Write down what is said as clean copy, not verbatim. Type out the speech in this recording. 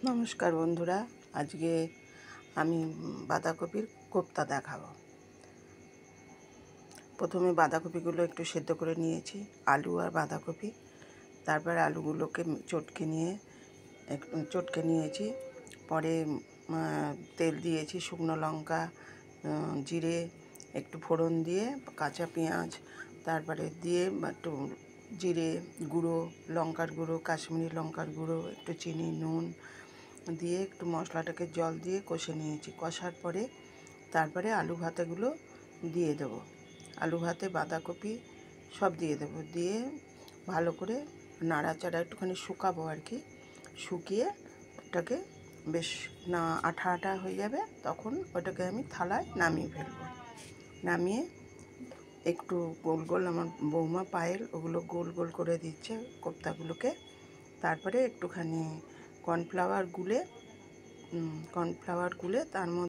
নমস্কার বন্ধুরা, আজকে আমি বাঁধাকপির কোপ্তা দেখাবো। প্রথমে বাঁধাকপিগুলো একটু সেদ্ধ করে নিয়েছি, আলু আর বাঁধাকপি। তারপর আলুগুলোকে চটকে নিয়েছি। পরে তেল দিয়েছি, শুকনো লঙ্কা, জিরে, একটু ফোড়ন দিয়ে কাঁচা পেঁয়াজ, তারপরে দিয়ে একটু জিরে গুঁড়ো, লঙ্কার গুঁড়ো, কাশ্মীরি লঙ্কার গুঁড়ো, একটু চিনি, নুন দিয়ে একটু মশলাটাকে জল দিয়ে কষে নিয়েছি। কষার পরে তারপরে আলু ভাতেগুলো দিয়ে দেবো। আলু ভাতে বাঁধাকপি সব দিয়ে দেবো, দিয়ে ভালো করে নাড়াচাড়া একটুখানি শুকাবো আর কি। শুকিয়ে ওটাকে বেশ আঠা আঠা হয়ে যাবে, তখন ওটাকে আমি থালায় নামিয়ে ফেলবো। নামিয়ে একটু গোল গোল, আমার বৌমা পায়েল ওগুলো গোল গোল করে দিচ্ছে কোপ্তাগুলোকে। তারপরে একটুখানি কর্নফ্লাওয়ার গুলে তার মধ্যে